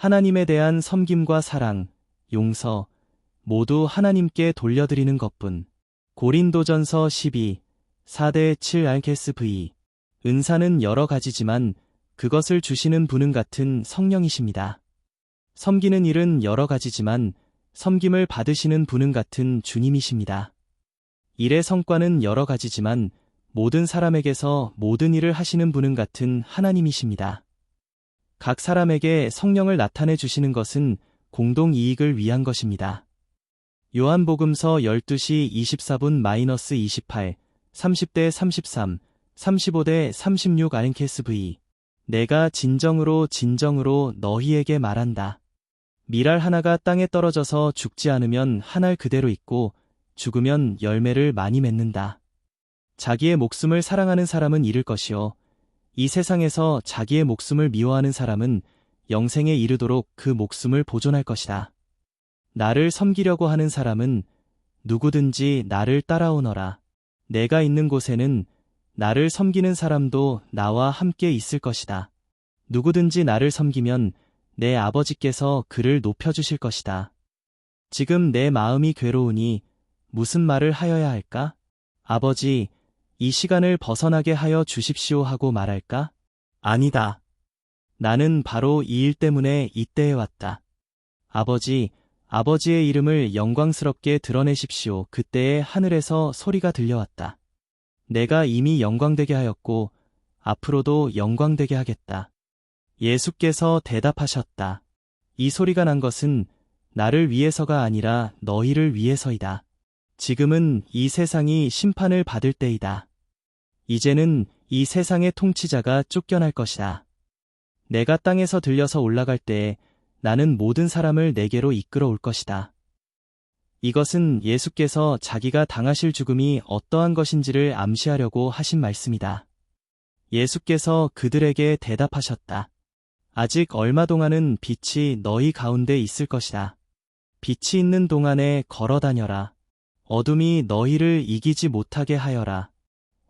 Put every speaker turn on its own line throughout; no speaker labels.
하나님에 대한 섬김과 사랑, 용서, 모두 하나님께 돌려드리는 것뿐. 고린도전서 12, 4-7 RKSV. 은사는 여러 가지지만 그것을 주시는 분은 같은 성령이십니다. 섬기는 일은 여러 가지지만 섬김을 받으시는 분은 같은 주님이십니다. 일의 성과는 여러 가지지만 모든 사람에게서 모든 일을 하시는 분은 같은 하나님이십니다. 각 사람에게 성령을 나타내 주시는 것은 공동 이익을 위한 것입니다. 요한복음서 12시 24분-28, 30-33, 35-36 RKSV. 내가 진정으로 너희에게 말한다. 밀알 하나가 땅에 떨어져서 죽지 않으면 한 알 그대로 있고 죽으면 열매를 많이 맺는다. 자기의 목숨을 사랑하는 사람은 잃을 것이요 이 세상에서 자기의 목숨을 미워하는 사람은 영생에 이르도록 그 목숨을 보존할 것이다. 나를 섬기려고 하는 사람은 누구든지 나를 따라오너라. 내가 있는 곳에는 나를 섬기는 사람도 나와 함께 있을 것이다. 누구든지 나를 섬기면 내 아버지께서 그를 높여주실 것이다. 지금 내 마음이 괴로우니 무슨 말을 하여야 할까? 아버지, 이 시간을 벗어나게 하여 주십시오 하고 말할까? 아니다. 나는 바로 이 일 때문에 이때에 왔다. 아버지, 아버지의 이름을 영광스럽게 드러내십시오. 그때에 하늘에서 소리가 들려왔다. 내가 이미 영광되게 하였고 앞으로도 영광되게 하겠다. 예수께서 대답하셨다. 이 소리가 난 것은 나를 위해서가 아니라 너희를 위해서이다. 지금은 이 세상이 심판을 받을 때이다. 이제는 이 세상의 통치자가 쫓겨날 것이다. 내가 땅에서 들려서 올라갈 때에 나는 모든 사람을 내게로 이끌어 올 것이다. 이것은 예수께서 자기가 당하실 죽음이 어떠한 것인지를 암시하려고 하신 말씀이다. 예수께서 그들에게 대답하셨다. 아직 얼마 동안은 빛이 너희 가운데 있을 것이다. 빛이 있는 동안에 걸어 다녀라. 어둠이 너희를 이기지 못하게 하여라.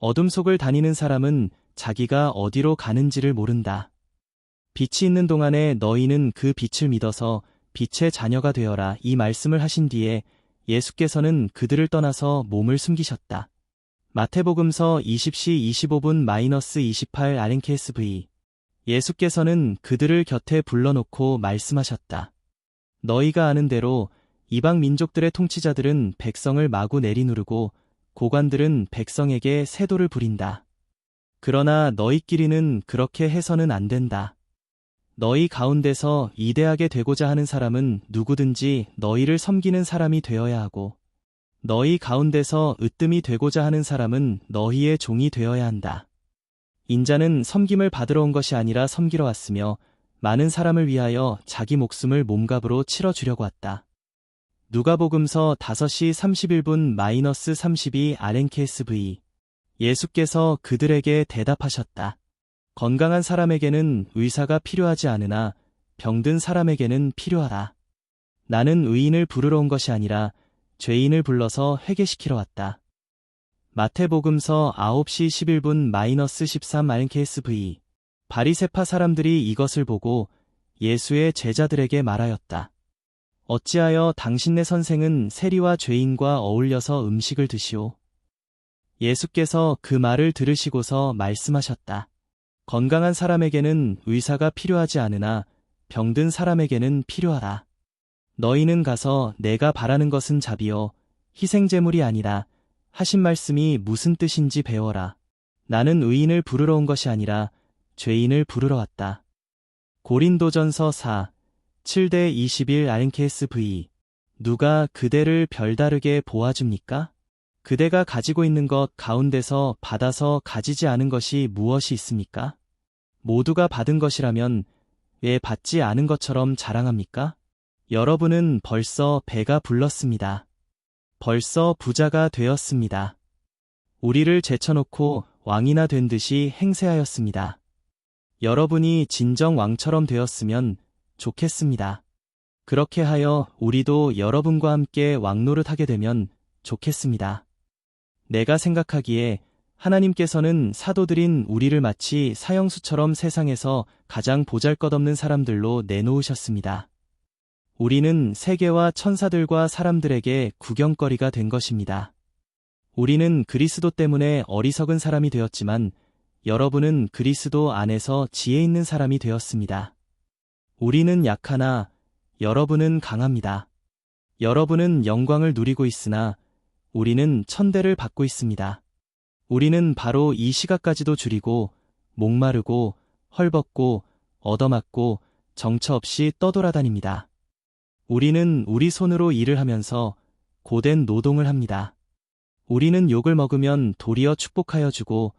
어둠 속을 다니는 사람은 자기가 어디로 가는지를 모른다. 빛이 있는 동안에 너희는 그 빛을 믿어서 빛의 자녀가 되어라. 이 말씀을 하신 뒤에 예수께서는 그들을 떠나서 몸을 숨기셨다. 마태복음서 20시 25분-28 RKSV. 예수께서는 그들을 곁에 불러놓고 말씀하셨다. 너희가 아는 대로 이방 민족들의 통치자들은 백성을 마구 내리누르고 고관들은 백성에게 세도를 부린다. 그러나 너희끼리는 그렇게 해서는 안 된다. 너희 가운데서 위대하게 되고자 하는 사람은 누구든지 너희를 섬기는 사람이 되어야 하고 너희 가운데서 으뜸이 되고자 하는 사람은 너희의 종이 되어야 한다. 인자는 섬김을 받으러 온 것이 아니라 섬기러 왔으며 많은 사람을 위하여 자기 목숨을 몸값으로 치러주려고 왔다. 누가복음서 5시 31분-32 RKSV. 예수께서 그들에게 대답하셨다. 건강한 사람에게는 의사가 필요하지 않으나 병든 사람에게는 필요하다. 나는 의인을 부르러 온 것이 아니라 죄인을 불러서 회개시키러 왔다. 마태복음서 9시 11분-13 RKSV. 바리새파 사람들이 이것을 보고 예수의 제자들에게 말하였다. 어찌하여 당신네 선생은 세리와 죄인과 어울려서 음식을 드시오? 예수께서 그 말을 들으시고서 말씀하셨다. 건강한 사람에게는 의사가 필요하지 않으나 병든 사람에게는 필요하다. 너희는 가서 내가 바라는 것은 자비요 희생제물이 아니라 하신 말씀이 무슨 뜻인지 배워라. 나는 의인을 부르러 온 것이 아니라 죄인을 부르러 왔다. 고린도전서 4, 7-21 RKSV. 누가 그대를 별다르게 보아줍니까? 그대가 가지고 있는 것 가운데서 받아서 가지지 않은 것이 무엇이 있습니까? 모두가 받은 것이라면 왜 받지 않은 것처럼 자랑합니까? 여러분은 벌써 배가 불렀습니다. 벌써 부자가 되었습니다. 우리를 제쳐놓고 왕이나 된 듯이 행세하였습니다. 여러분이 진정 왕처럼 되었으면 좋겠습니다. 그렇게 하여 우리도 여러분과 함께 왕노릇하게 되면 좋겠습니다. 내가 생각하기에 하나님께서는 사도들인 우리를 마치 사형수처럼 세상에서 가장 보잘것없는 사람들로 내놓으셨습니다. 우리는 세계와 천사들과 사람들에게 구경거리가 된 것입니다. 우리는 그리스도 때문에 어리석은 사람이 되었지만 여러분은 그리스도 안에서 지혜 있는 사람이 되었습니다. 우리는 약하나 여러분은 강합니다. 여러분은 영광을 누리고 있으나 우리는 천대를 받고 있습니다. 우리는 바로 이 시각까지도 줄이고 목마르고 헐벗고 얻어맞고 정처 없이 떠돌아다닙니다. 우리는 우리 손으로 일을 하면서 고된 노동을 합니다. 우리는 욕을 먹으면 도리어 축복하여 주고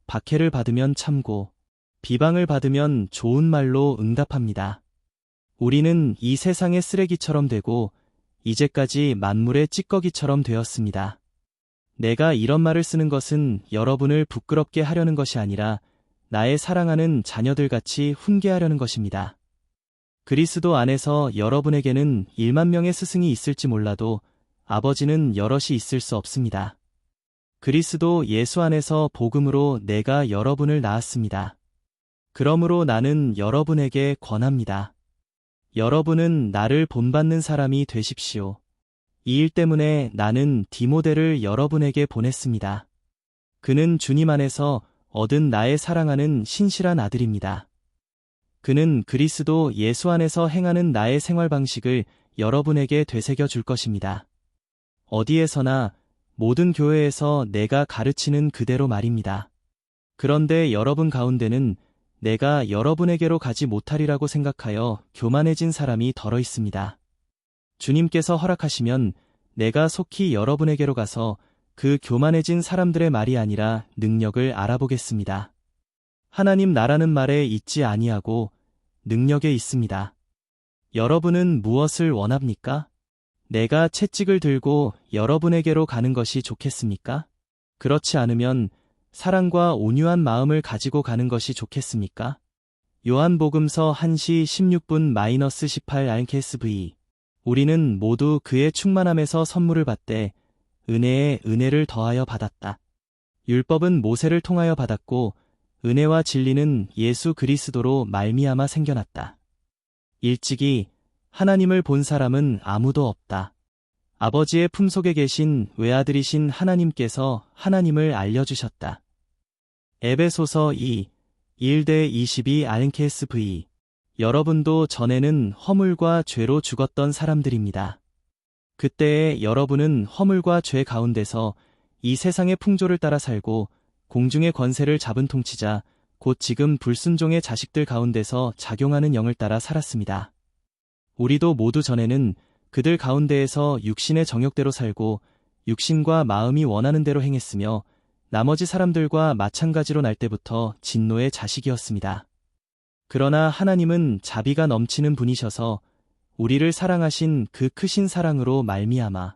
박해를 받으면 참고 비방을 받으면 좋은 말로 응답합니다. 우리는 이 세상의 쓰레기처럼 되고 이제까지 만물의 찌꺼기처럼 되었습니다. 내가 이런 말을 쓰는 것은 여러분을 부끄럽게 하려는 것이 아니라 나의 사랑하는 자녀들같이 훈계하려는 것입니다. 그리스도 안에서 여러분에게는 1만 명의 스승이 있을지 몰라도 아버지는 여럿이 있을 수 없습니다. 그리스도 예수 안에서 복음으로 내가 여러분을 낳았습니다. 그러므로 나는 여러분에게 권합니다. 여러분은 나를 본받는 사람이 되십시오. 이 일 때문에 나는 디모데를 여러분에게 보냈습니다. 그는 주님 안에서 얻은 나의 사랑하는 신실한 아들입니다. 그는 그리스도 예수 안에서 행하는 나의 생활 방식을 여러분에게 되새겨 줄 것입니다. 어디에서나 모든 교회에서 내가 가르치는 그대로 말입니다. 그런데 여러분 가운데는 내가 여러분에게로 가지 못하리라고 생각하여 교만해진 사람이 덜어 있습니다. 주님께서 허락하시면 내가 속히 여러분에게로 가서 그 교만해진 사람들의 말이 아니라 능력을 알아보겠습니다. 하나님 나라는 말에 있지 아니하고 능력에 있습니다. 여러분은 무엇을 원합니까? 내가 채찍을 들고 여러분에게로 가는 것이 좋겠습니까? 그렇지 않으면 사랑과 온유한 마음을 가지고 가는 것이 좋겠습니까? 요한복음서 1시 16분-18 RKSV. 우리는 모두 그의 충만함에서 선물을 받되 은혜에 은혜를 더하여 받았다. 율법은 모세를 통하여 받았고 은혜와 진리는 예수 그리스도로 말미암아 생겨났다. 일찍이 하나님을 본 사람은 아무도 없다. 아버지의 품속에 계신 외아들이신 하나님께서 하나님을 알려주셨다. 에베소서 2, 1-22 RKSV. 여러분도 전에는 허물과 죄로 죽었던 사람들입니다. 그때에 여러분은 허물과 죄 가운데서 이 세상의 풍조를 따라 살고 공중의 권세를 잡은 통치자, 곧 지금 불순종의 자식들 가운데서 작용하는 영을 따라 살았습니다. 우리도 모두 전에는 그들 가운데에서 육신의 정욕대로 살고 육신과 마음이 원하는 대로 행했으며 나머지 사람들과 마찬가지로 날 때부터 진노의 자식이었습니다. 그러나 하나님은 자비가 넘치는 분이셔서 우리를 사랑하신 그 크신 사랑으로 말미암아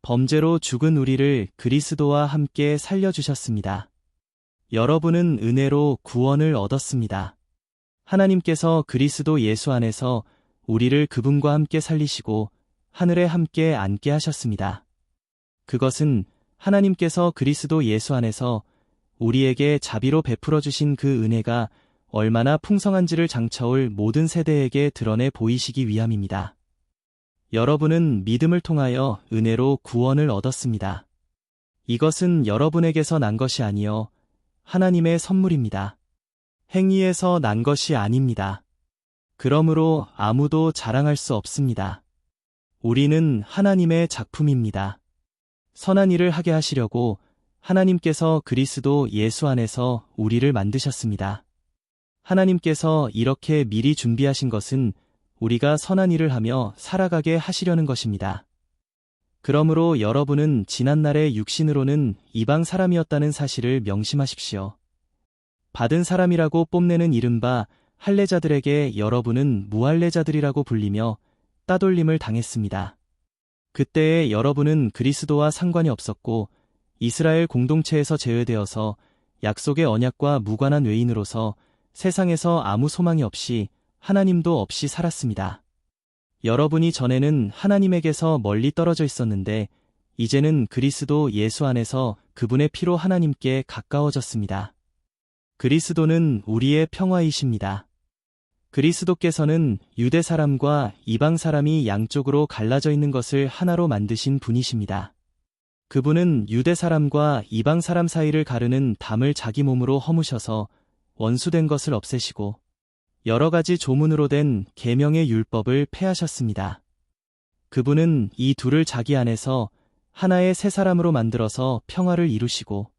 범죄로 죽은 우리를 그리스도와 함께 살려주셨습니다. 여러분은 은혜로 구원을 얻었습니다. 하나님께서 그리스도 예수 안에서 우리를 그분과 함께 살리시고 하늘에 함께 앉게 하셨습니다. 그것은 하나님께서 그리스도 예수 안에서 우리에게 자비로 베풀어 주신 그 은혜가 얼마나 풍성한지를 장차올 모든 세대에게 드러내 보이시기 위함입니다. 여러분은 믿음을 통하여 은혜로 구원을 얻었습니다. 이것은 여러분에게서 난 것이 아니요 하나님의 선물입니다. 행위에서 난 것이 아닙니다. 그러므로 아무도 자랑할 수 없습니다. 우리는 하나님의 작품입니다. 선한 일을 하게 하시려고 하나님께서 그리스도 예수 안에서 우리를 만드셨습니다. 하나님께서 이렇게 미리 준비하신 것은 우리가 선한 일을 하며 살아가게 하시려는 것입니다. 그러므로 여러분은 지난날의 육신으로는 이방 사람이었다는 사실을 명심하십시오. 받은 사람이라고 뽐내는 이른바 할례자들에게 여러분은 무할례자들이라고 불리며 따돌림을 당했습니다. 그때에 여러분은 그리스도와 상관이 없었고 이스라엘 공동체에서 제외되어서 약속의 언약과 무관한 외인으로서 세상에서 아무 소망이 없이 하나님도 없이 살았습니다. 여러분이 전에는 하나님에게서 멀리 떨어져 있었는데 이제는 그리스도 예수 안에서 그분의 피로 하나님께 가까워졌습니다. 그리스도는 우리의 평화이십니다. 그리스도께서는 유대 사람과 이방 사람이 양쪽으로 갈라져 있는 것을 하나로 만드신 분이십니다. 그분은 유대 사람과 이방 사람 사이를 가르는 담을 자기 몸으로 허무셔서 원수된 것을 없애시고 여러 가지 조문으로 된 계명의 율법을 폐하셨습니다. 그분은 이 둘을 자기 안에서 하나의 새 사람으로 만들어서 평화를 이루시고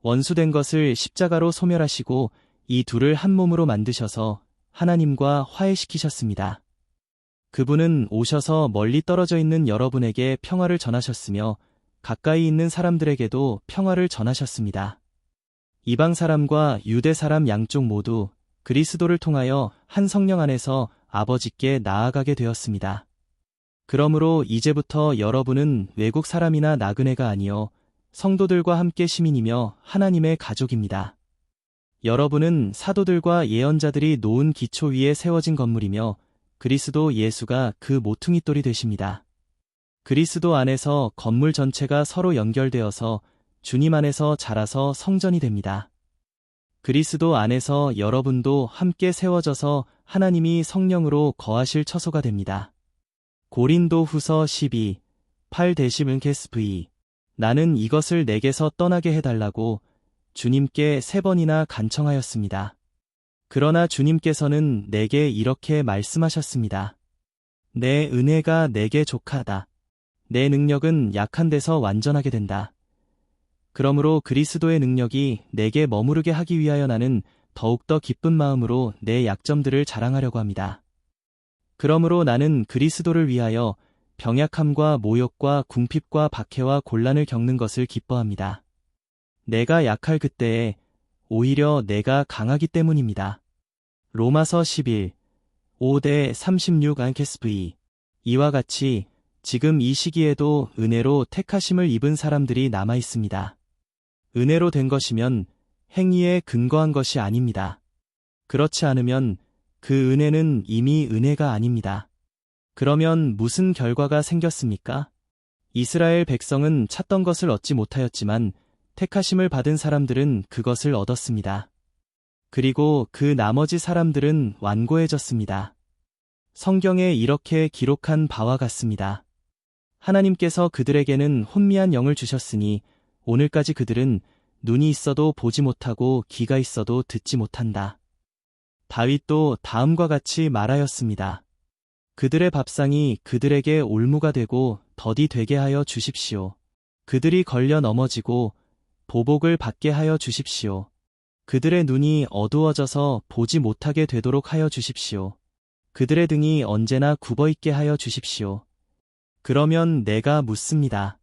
원수된 것을 십자가로 소멸하시고 이 둘을 한 몸으로 만드셔서 하나님과 화해시키셨습니다. 그분은 오셔서 멀리 떨어져 있는 여러분에게 평화를 전하셨으며 가까이 있는 사람들에게도 평화를 전하셨습니다. 이방 사람과 유대 사람 양쪽 모두 그리스도를 통하여 한 성령 안에서 아버지께 나아가게 되었습니다. 그러므로 이제부터 여러분은 외국 사람이나 나그네가 아니요 성도들과 함께 시민이며 하나님의 가족입니다. 여러분은 사도들과 예언자들이 놓은 기초 위에 세워진 건물이며 그리스도 예수가 그 모퉁이돌이 되십니다. 그리스도 안에서 건물 전체가 서로 연결되어서 주님 안에서 자라서 성전이 됩니다. 그리스도 안에서 여러분도 함께 세워져서 하나님이 성령으로 거하실 처소가 됩니다. 고린도 후서 12, 8-10 나는 이것을 내게서 떠나게 해달라고 주님께 3번이나 간청하였습니다. 그러나 주님께서는 내게 이렇게 말씀하셨습니다. 내 은혜가 내게 족하다. 내 능력은 약한 데서 완전하게 된다. 그러므로 그리스도의 능력이 내게 머무르게 하기 위하여 나는 더욱더 기쁜 마음으로 내 약점들을 자랑하려고 합니다. 그러므로 나는 그리스도를 위하여 병약함과 모욕과 궁핍과 박해와 곤란을 겪는 것을 기뻐합니다. 내가 약할 그때에 오히려 내가 강하기 때문입니다. 로마서 11, 5-36 이와 같이 지금 이 시기에도 은혜로 택하심을 입은 사람들이 남아 있습니다. 은혜로 된 것이면 행위에 근거한 것이 아닙니다. 그렇지 않으면 그 은혜는 이미 은혜가 아닙니다. 그러면 무슨 결과가 생겼습니까? 이스라엘 백성은 찾던 것을 얻지 못하였지만 택하심을 받은 사람들은 그것을 얻었습니다. 그리고 그 나머지 사람들은 완고해졌습니다. 성경에 이렇게 기록한 바와 같습니다. 하나님께서 그들에게는 혼미한 영을 주셨으니 오늘까지 그들은 눈이 있어도 보지 못하고 귀가 있어도 듣지 못한다. 다윗도 다음과 같이 말하였습니다. 그들의 밥상이 그들에게 올무가 되고 덫이 되게 하여 주십시오. 그들이 걸려 넘어지고 보복을 받게 하여 주십시오. 그들의 눈이 어두워져서 보지 못하게 되도록 하여 주십시오. 그들의 등이 언제나 굽어있게 하여 주십시오. 그러면 내가 묻습니다.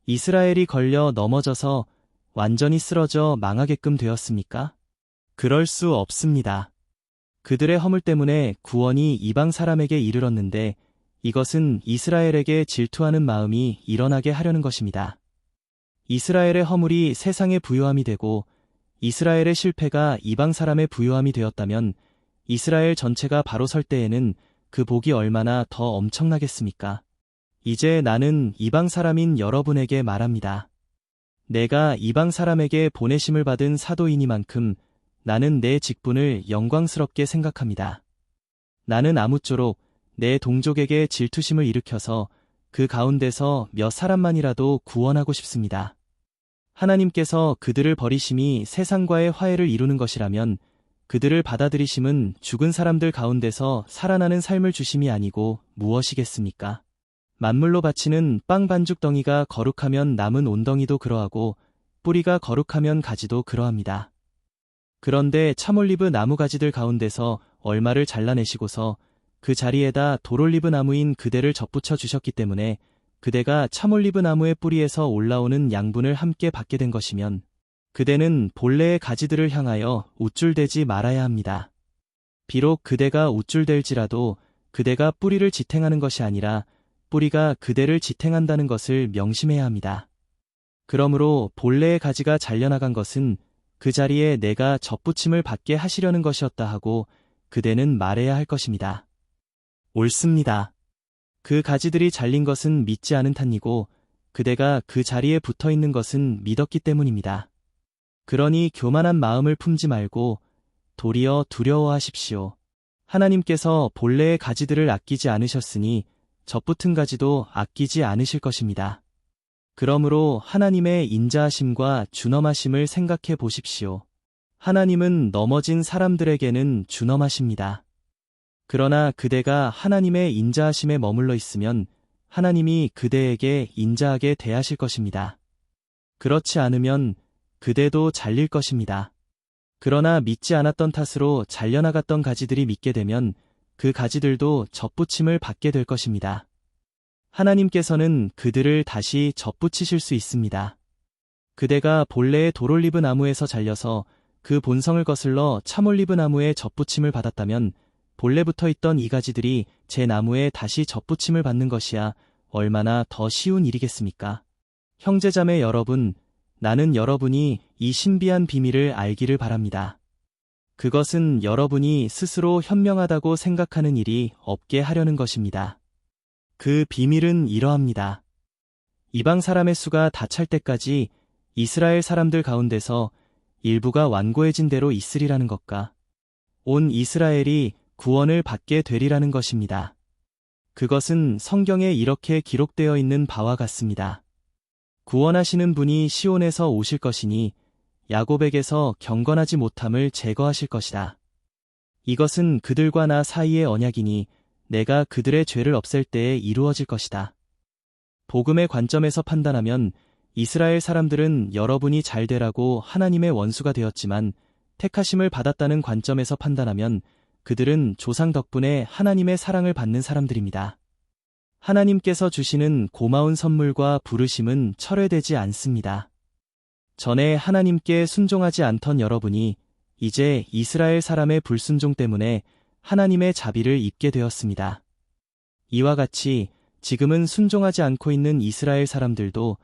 이스라엘이 걸려 넘어져서 완전히 쓰러져 망하게끔 되었습니까? 그럴 수 없습니다. 그들의 허물 때문에 구원이 이방 사람에게 이르렀는데 이것은 이스라엘에게 질투하는 마음이 일어나게 하려는 것입니다. 이스라엘의 허물이 세상의 부요함이 되고 이스라엘의 실패가 이방 사람의 부요함이 되었다면 이스라엘 전체가 바로 설 때에는 그 복이 얼마나 더 엄청나겠습니까? 이제 나는 이방 사람인 여러분에게 말합니다. 내가 이방 사람에게 보내심을 받은 사도이니만큼 나는 내 직분을 영광스럽게 생각합니다. 나는 아무쪼록 내 동족에게 질투심을 일으켜서 그 가운데서 몇 사람만이라도 구원하고 싶습니다. 하나님께서 그들을 버리심이 세상과의 화해를 이루는 것이라면 그들을 받아들이심은 죽은 사람들 가운데서 살아나는 삶을 주심이 아니고 무엇이겠습니까? 만물로 바치는 빵 반죽 덩이가 거룩하면 남은 온덩이도 그러하고 뿌리가 거룩하면 가지도 그러합니다. 그런데 참올리브 나무 가지들 가운데서 얼마를 잘라내시고서 그 자리에다 돌올리브 나무인 그대를 접붙여 주셨기 때문에 그대가 참올리브 나무의 뿌리에서 올라오는 양분을 함께 받게 된 것이면 그대는 본래의 가지들을 향하여 우쭐대지 말아야 합니다. 비록 그대가 우쭐댈지라도 그대가 뿌리를 지탱하는 것이 아니라 뿌리가 그대를 지탱한다는 것을 명심해야 합니다. 그러므로 본래의 가지가 잘려나간 것은 그 자리에 내가 접붙임을 받게 하시려는 것이었다 하고 그대는 말해야 할 것입니다. 옳습니다. 그 가지들이 잘린 것은 믿지 않은 탓이고 그대가 그 자리에 붙어 있는 것은 믿었기 때문입니다. 그러니 교만한 마음을 품지 말고 도리어 두려워하십시오. 하나님께서 본래의 가지들을 아끼지 않으셨으니 젖붙은 가지도 아끼지 않으실 것입니다. 그러므로 하나님의 인자하심과 준엄하심을 생각해 보십시오. 하나님은 넘어진 사람들에게는 준엄하십니다. 그러나 그대가 하나님의 인자하심에 머물러 있으면 하나님이 그대에게 인자하게 대하실 것입니다. 그렇지 않으면 그대도 잘릴 것입니다. 그러나 믿지 않았던 탓으로 잘려나갔던 가지들이 믿게 되면 그 가지들도 젖붙임을 받게 될 것입니다. 하나님께서는 그들을 다시 젖붙이실 수 있습니다. 그대가 본래의 돌올리브 나무에서 잘려서 그 본성을 거슬러 참올리브 나무에 젖붙임을 받았다면 본래 붙어 있던 이 가지들이 제 나무에 다시 젖붙임을 받는 것이야 얼마나 더 쉬운 일이겠습니까? 형제자매 여러분, 나는 여러분이 이 신비한 비밀을 알기를 바랍니다. 그것은 여러분이 스스로 현명하다고 생각하는 일이 없게 하려는 것입니다. 그 비밀은 이러합니다. 이방 사람의 수가 다 찰 때까지 이스라엘 사람들 가운데서 일부가 완고해진 대로 있으리라는 것과 온 이스라엘이 구원을 받게 되리라는 것입니다. 그것은 성경에 이렇게 기록되어 있는 바와 같습니다. 구원하시는 분이 시온에서 오실 것이니 야곱에게서 경건하지 못함을 제거하실 것이다. 이것은 그들과 나 사이의 언약이니 내가 그들의 죄를 없앨 때에 이루어질 것이다. 복음의 관점에서 판단하면 이스라엘 사람들은 여러분이 잘 되라고 하나님의 원수가 되었지만 택하심을 받았다는 관점에서 판단하면 그들은 조상 덕분에 하나님의 사랑을 받는 사람들입니다. 하나님께서 주시는 고마운 선물과 부르심은 철회되지 않습니다. 전에 하나님께 순종하지 않던 여러분이 이제 이스라엘 사람의 불순종 때문에 하나님의 자비를 입게 되었습니다. 이와 같이 지금은 순종하지 않고 있는 이스라엘 사람들도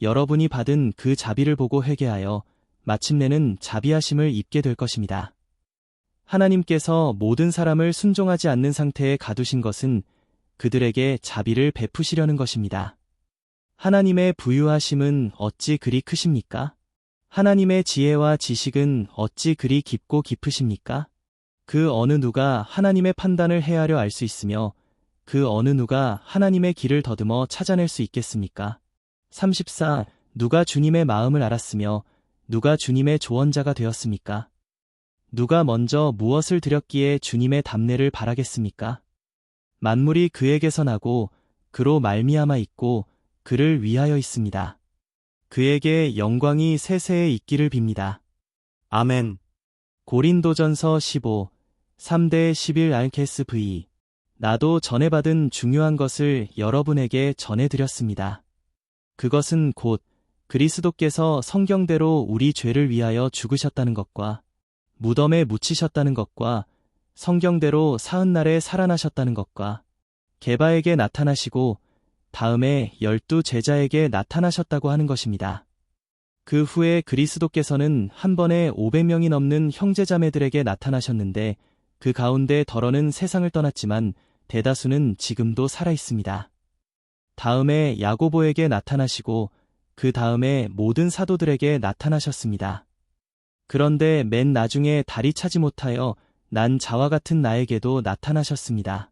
여러분이 받은 그 자비를 보고 회개하여 마침내는 자비하심을 입게 될 것입니다. 하나님께서 모든 사람을 순종하지 않는 상태에 가두신 것은 그들에게 자비를 베푸시려는 것입니다. 하나님의 부유하심은 어찌 그리 크십니까? 하나님의 지혜와 지식은 어찌 그리 깊고 깊으십니까? 그 어느 누가 하나님의 판단을 헤아려 알 수 있으며 그 어느 누가 하나님의 길을 더듬어 찾아낼 수 있겠습니까? 34. 누가 주님의 마음을 알았으며 누가 주님의 조언자가 되었습니까? 누가 먼저 무엇을 드렸기에 주님의 답례를 바라겠습니까? 만물이 그에게서 나고 그로 말미암아 있고 그를 위하여 있습니다. 그에게 영광이 세세에 있기를 빕니다. 아멘. 고린도전서 15, 3대 11 RKSV. 나도 전해 받은 중요한 것을 여러분에게 전해드렸습니다. 그것은 곧 그리스도께서 성경대로 우리 죄를 위하여 죽으셨다는 것과 무덤에 묻히셨다는 것과 성경대로 사흔날에 살아나셨다는 것과 게바에게 나타나시고 다음에 12 제자에게 나타나셨다고 하는 것입니다. 그 후에 그리스도께서는 한 번에 500명이 넘는 형제자매들에게 나타나셨는데 그 가운데 덜어는 세상을 떠났지만 대다수는 지금도 살아 있습니다. 다음에 야고보에게 나타나시고 그 다음에 모든 사도들에게 나타나셨습니다. 그런데 맨 나중에 다리 차지 못하여 난 자와 같은 나에게도 나타나셨습니다.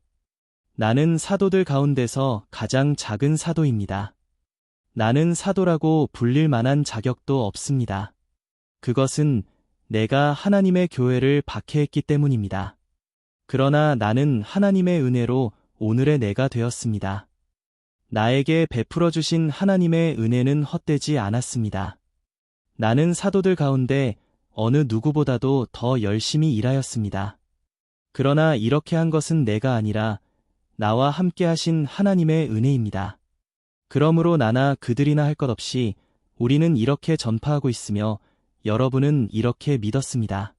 나는 사도들 가운데서 가장 작은 사도입니다. 나는 사도라고 불릴 만한 자격도 없습니다. 그것은 내가 하나님의 교회를 박해했기 때문입니다. 그러나 나는 하나님의 은혜로 오늘의 내가 되었습니다. 나에게 베풀어 주신 하나님의 은혜는 헛되지 않았습니다. 나는 사도들 가운데 어느 누구보다도 더 열심히 일하였습니다. 그러나 이렇게 한 것은 내가 아니라 나와 함께 하신 하나님의 은혜입니다. 그러므로 나나 그들이나 할 것 없이 우리는 이렇게 전파하고 있으며 여러분은 이렇게 믿었습니다.